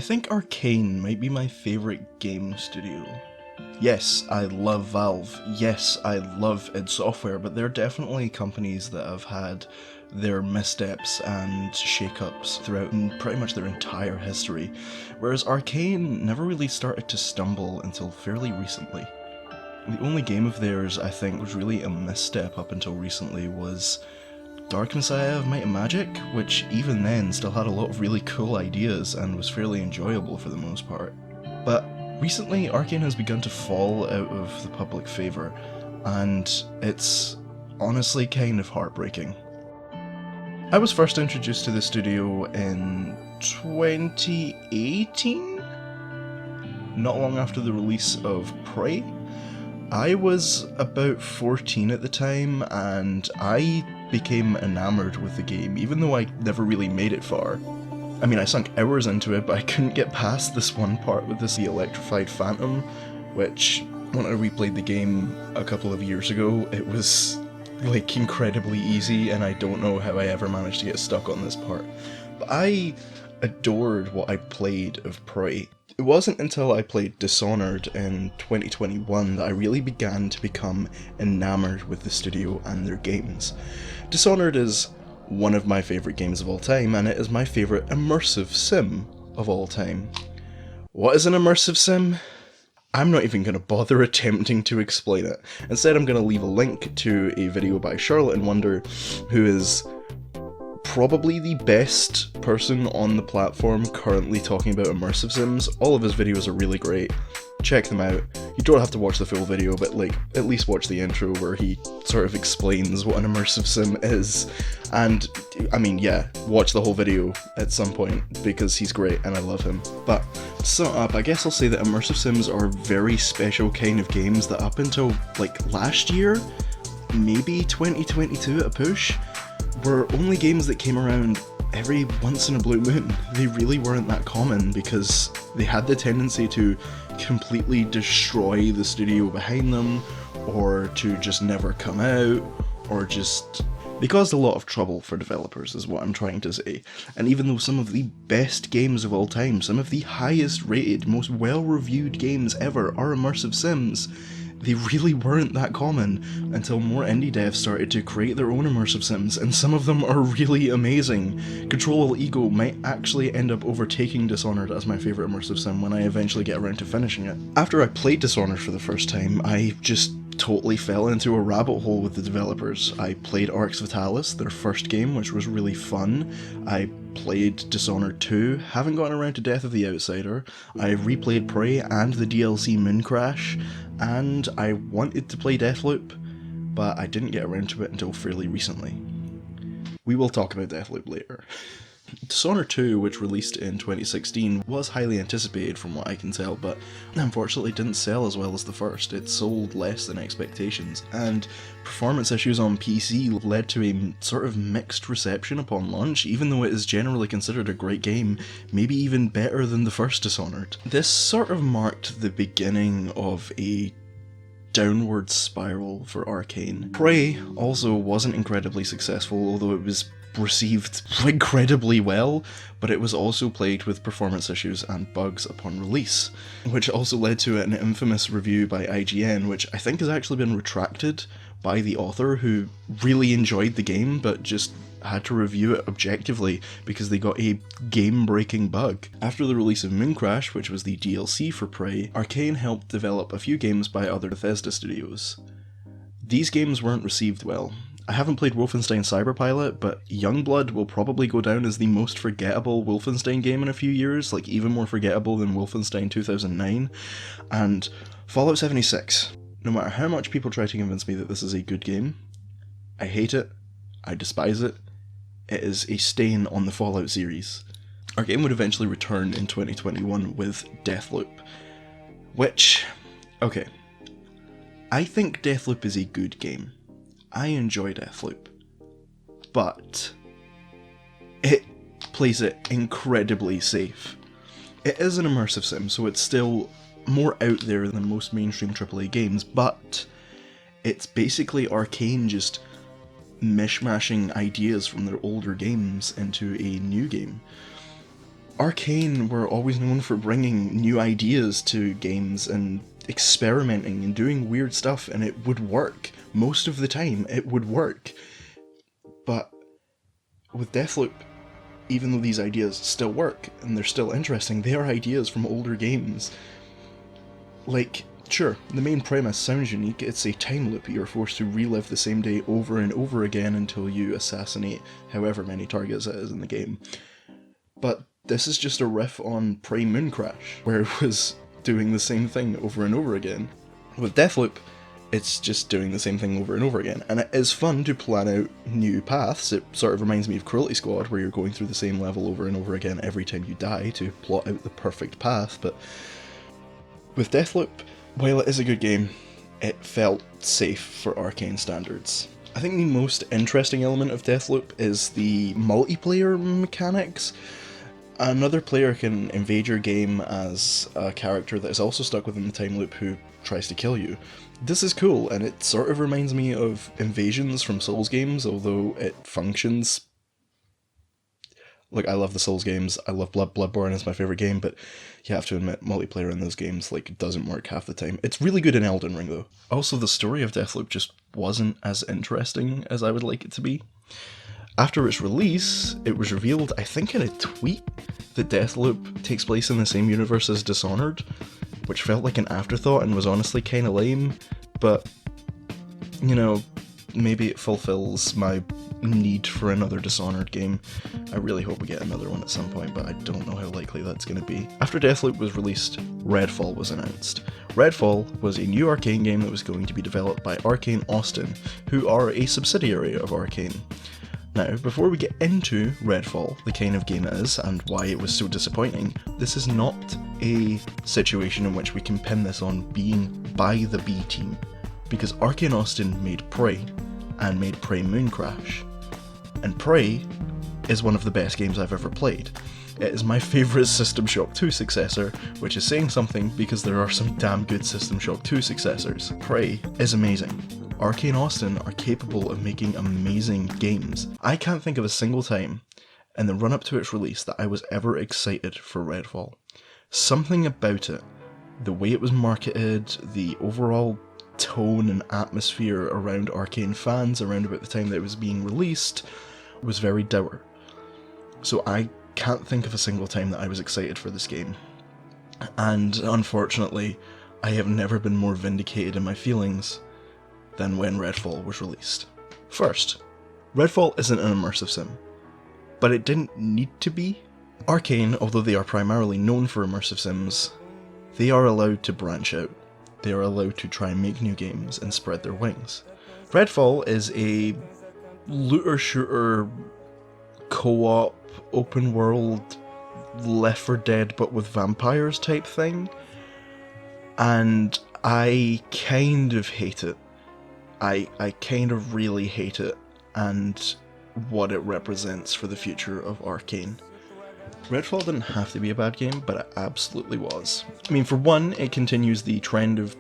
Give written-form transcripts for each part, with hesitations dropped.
think Arcane might be my favourite game studio. Yes, I love Valve. Yes, I love id Software, but they're definitely companies that have had their missteps and shake-ups throughout pretty much their entire history, whereas Arcane never really started to stumble until fairly recently. The only game of theirs I think was really a misstep up until recently was Dark Messiah of Might and Magic, which even then still had a lot of really cool ideas and was fairly enjoyable for the most part. But recently Arcane has begun to fall out of the public favour, and it's honestly kind of heartbreaking. I was first introduced to the studio in 2018? Not long after the release of Prey. I was about 14 at the time, and I became enamoured with the game, even though I never really made it far. I mean, I sunk hours into it, but I couldn't get past this one part with the electrified phantom, which, when I replayed the game a couple of years ago, it was like incredibly easy, and I don't know how I ever managed to get stuck on this part. But I adored what I played of Prey. It wasn't until I played Dishonored in 2021 that I really began to become enamoured with the studio and their games. Dishonored is one of my favourite games of all time, and it is my favourite immersive sim of all time. What is an immersive sim? I'm not even going to bother attempting to explain it. Instead, I'm going to leave a link to a video by Charlotte and Wonder, who is probably the best person on the platform currently talking about immersive sims. All of his videos are really great. Check them out. You don't have to watch the full video, but like, at least watch the intro where he sort of explains what an immersive sim is. And, I mean, yeah, watch the whole video at some point, because he's great and I love him. But, to sum it up, I guess I'll say that immersive sims are very special kind of games that up until, like, last year, maybe 2022 at a push, were only games that came around every once in a blue moon. They really weren't that common because they had the tendency to completely destroy the studio behind them, or to just never come out, or just... They caused a lot of trouble for developers, is what I'm trying to say. And even though some of the best games of all time, some of the highest rated, most well-reviewed games ever are immersive sims, they really weren't that common until more indie devs started to create their own immersive sims, and some of them are really amazing. Control Ego might actually end up overtaking Dishonored as my favourite immersive sim when I eventually get around to finishing it. After I played Dishonored for the first time, I just totally fell into a rabbit hole with the developers. I played Arx Vitalis, their first game, which was really fun. I played Dishonored 2, haven't gotten around to Death of the Outsider. I replayed Prey and the DLC Mooncrash, and I wanted to play Deathloop, but I didn't get around to it until fairly recently. We will talk about Deathloop later. Dishonored 2, which released in 2016, was highly anticipated from what I can tell, but unfortunately didn't sell as well as the first. It sold less than expectations, and performance issues on PC led to a sort of mixed reception upon launch, even though it is generally considered a great game, maybe even better than the first Dishonored. This sort of marked the beginning of a downward spiral for Arcane. Prey also wasn't incredibly successful, although it was received incredibly well, but it was also plagued with performance issues and bugs upon release, which also led to an infamous review by IGN, which I think has actually been retracted by the author, who really enjoyed the game but just had to review it objectively because they got a game-breaking bug. After the release of Mooncrash, which was the DLC for Prey, Arcane helped develop a few games by other Bethesda studios. These games weren't received well. I haven't played Wolfenstein Cyberpilot, but Youngblood will probably go down as the most forgettable Wolfenstein game in a few years, like even more forgettable than Wolfenstein 2009, and Fallout 76. No matter how much people try to convince me that this is a good game, I hate it, I despise it, it is a stain on the Fallout series. Our game would eventually return in 2021 with Deathloop, which, okay, I think Deathloop is a good game. I enjoy Deathloop, but it plays it incredibly safe. It is an immersive sim, so it's still more out there than most mainstream AAA games, but it's basically Arcane just mishmashing ideas from their older games into a new game. Arcane were always known for bringing new ideas to games and experimenting and doing weird stuff, and it would work. Most of the time, it would work. But with Deathloop, even though these ideas still work and they're still interesting, they are ideas from older games. Like, sure, the main premise sounds unique. It's a time loop. You're forced to relive the same day over and over again until you assassinate however many targets it is in the game. But this is just a riff on Prey Mooncrash, where it was doing the same thing over and over again. With Deathloop, it's just doing the same thing over and over again, and it is fun to plan out new paths. It sort of reminds me of Cruelty Squad, where you're going through the same level over and over again every time you die to plot out the perfect path, but with Deathloop, while it is a good game, it felt safe for Arcane standards. I think the most interesting element of Deathloop is the multiplayer mechanics. Another player can invade your game as a character that is also stuck within the time loop who tries to kill you. This is cool, and it sort of reminds me of Invasions from Souls games, although it functions... Like, I love the Souls games, I love Bloodborne is my favourite game, but you have to admit, multiplayer in those games, like, doesn't work half the time. It's really good in Elden Ring, though. Also, the story of Deathloop just wasn't as interesting as I would like it to be. After its release, it was revealed, I think in a tweet, that Deathloop takes place in the same universe as Dishonored, which felt like an afterthought and was honestly kinda lame, but, you know, maybe it fulfills my need for another Dishonored game. I really hope we get another one at some point, but I don't know how likely that's going to be. After Deathloop was released, Redfall was announced. Redfall was a new Arcane game that was going to be developed by Arcane Austin, who are a subsidiary of Arcane. Now, before we get into Redfall, the kind of game it is, and why it was so disappointing, this is not a situation in which we can pin this on being by the B team, because Arcane Austin made Prey, and made Prey Mooncrash. And Prey is one of the best games I've ever played. It is my favourite System Shock 2 successor, which is saying something because there are some damn good System Shock 2 successors. Prey is amazing. Arcane Austin are capable of making amazing games. I can't think of a single time in the run-up to its release that I was ever excited for Redfall. Something about it, the way it was marketed, the overall tone and atmosphere around Arcane fans around about the time that it was being released was very dour. So I can't think of a single time that I was excited for this game. And unfortunately, I have never been more vindicated in my feelings than when Redfall was released. First, Redfall isn't an immersive sim, but it didn't need to be. Arcane, although they are primarily known for immersive sims, they are allowed to branch out. They are allowed to try and make new games and spread their wings. Redfall is a looter-shooter, co-op, open world, Left 4 Dead but with vampires type thing, and I kind of hate it. I kind of really hate it, and what it represents for the future of Arcane. Redfall didn't have to be a bad game, but it absolutely was. I mean, for one, it continues the trend of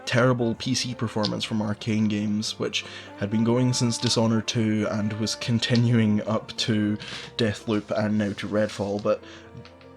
terrible PC performance from Arcane games, which had been going since Dishonored 2 and was continuing up to Deathloop and now to Redfall, but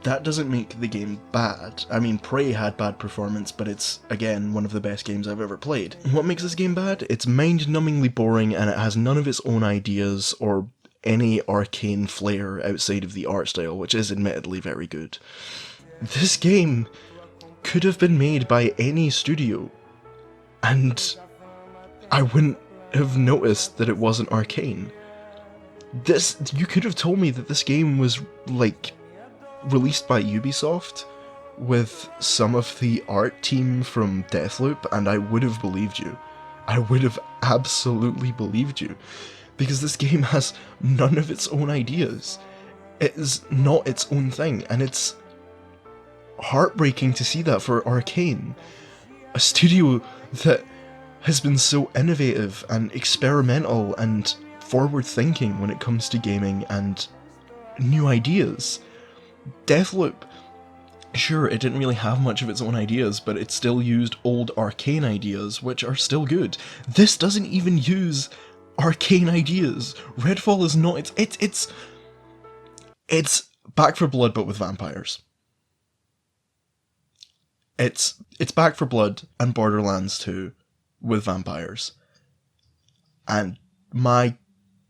that doesn't make the game bad. I mean, Prey had bad performance, but it's, again, one of the best games I've ever played. What makes this game bad? It's mind-numbingly boring, and it has none of its own ideas or any Arcane flair outside of the art style, which is admittedly very good. This game could have been made by any studio, and I wouldn't have noticed that it wasn't Arcane. You could have told me that this game was, like, released by Ubisoft with some of the art team from Deathloop, and I would have believed you. I would have absolutely believed you. Because this game has none of its own ideas. It is not its own thing, and it's heartbreaking to see that for Arcane. A studio that has been so innovative and experimental and forward-thinking when it comes to gaming and new ideas. Deathloop, sure, it didn't really have much of its own ideas, but it still used old Arcane ideas, which are still good. This doesn't even use Arcane ideas. Redfall is not, it's Back 4 Blood, but with vampires. It's Back 4 Blood and Borderlands 2 with vampires. And my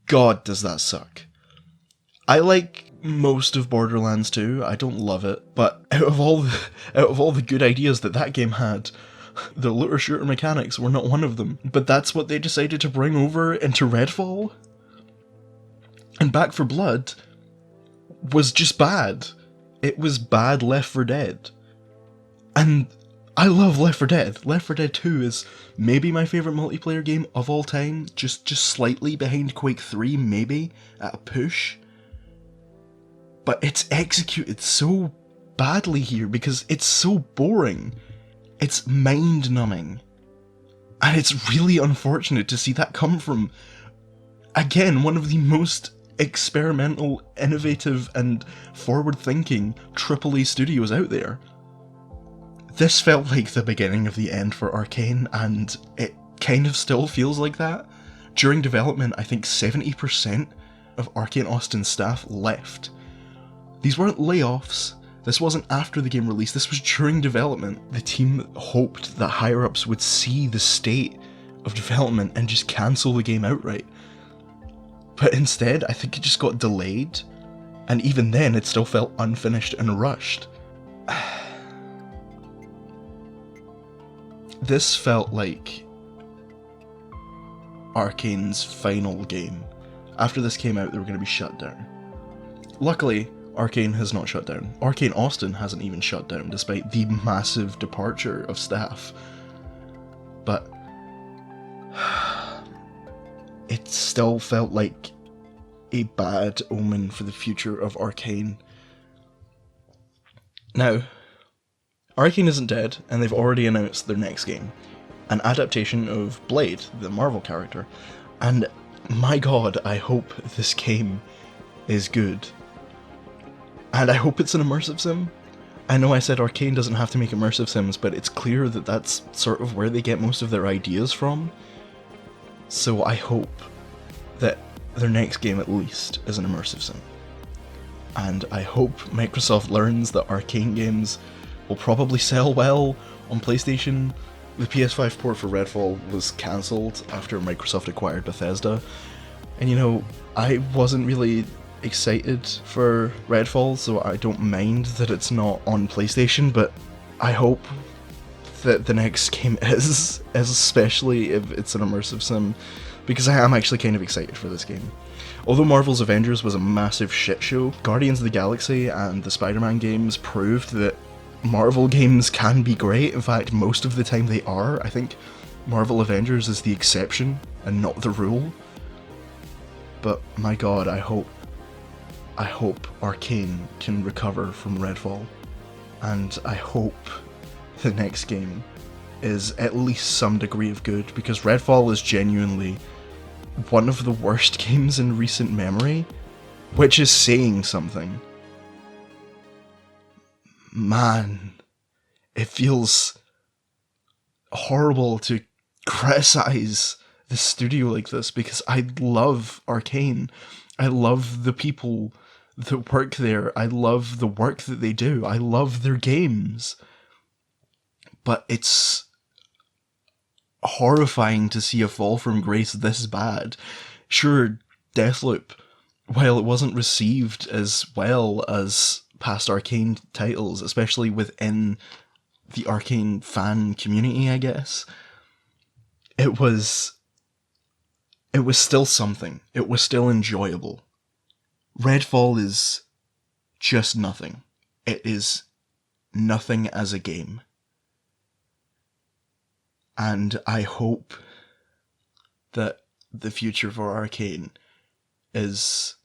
god, does that suck. I like most of Borderlands 2. I don't love it, but out of all the good ideas that game had, the looter shooter mechanics were not one of them. But that's what they decided to bring over into Redfall. And Back 4 Blood was just bad. It was bad Left 4 Dead. And I love Left 4 Dead. Left 4 Dead 2 is maybe my favourite multiplayer game of all time, just slightly behind Quake 3, maybe, at a push. But it's executed so badly here because it's so boring. It's mind-numbing. And it's really unfortunate to see that come from, again, one of the most experimental, innovative, and forward-thinking AAA studios out there. This felt like the beginning of the end for Arcane, and it kind of still feels like that. During development, I think 70% of Arcane Austin's staff left. These weren't layoffs. This wasn't after the game release. This was during development. The team hoped that higher-ups would see the state of development and just cancel the game outright. But instead, I think it just got delayed, and even then it still felt unfinished and rushed. This felt like Arcane's final game. After this came out, they were going to be shut down. Luckily, Arcane has not shut down. Arcane Austin hasn't even shut down, despite the massive departure of staff. But it still felt like a bad omen for the future of Arcane. Now, Arcane isn't dead, and they've already announced their next game, an adaptation of Blade, the Marvel character, and my god, I hope this game is good. And I hope it's an immersive sim. I know I said Arcane doesn't have to make immersive sims, but it's clear that that's sort of where they get most of their ideas from. So I hope that their next game at least is an immersive sim. And I hope Microsoft learns that Arcane games will probably sell well on PlayStation. The PS5 port for Redfall was cancelled after Microsoft acquired Bethesda. And you know, I wasn't really excited for Redfall, so I don't mind that it's not on PlayStation, but I hope that the next game is, especially if it's an immersive sim, because I am actually kind of excited for this game. Although Marvel's Avengers was a massive shit show, Guardians of the Galaxy and the Spider-Man games proved that Marvel games can be great. In fact, most of the time they are. I think Marvel Avengers is the exception and not the rule. But my god, I hope Arcane can recover from Redfall. And I hope the next game is at least some degree of good, because Redfall is genuinely one of the worst games in recent memory, which is saying something. Man, it feels horrible to criticize the studio like this, because I love Arcane. I love the people that work there. I love the work that they do. I love their games. But it's horrifying to see a fall from grace this bad. Sure, Deathloop, while it wasn't received as well as past Arcane titles, especially within the Arcane fan community, I guess, it was still something. It was still enjoyable. Redfall is just nothing. It is nothing as a game. And I hope that the future for Arcane is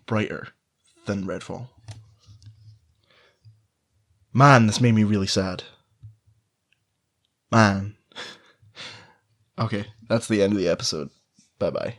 brighter than Redfall. Man, this made me really sad. Man. Okay, that's the end of the episode. Bye-bye.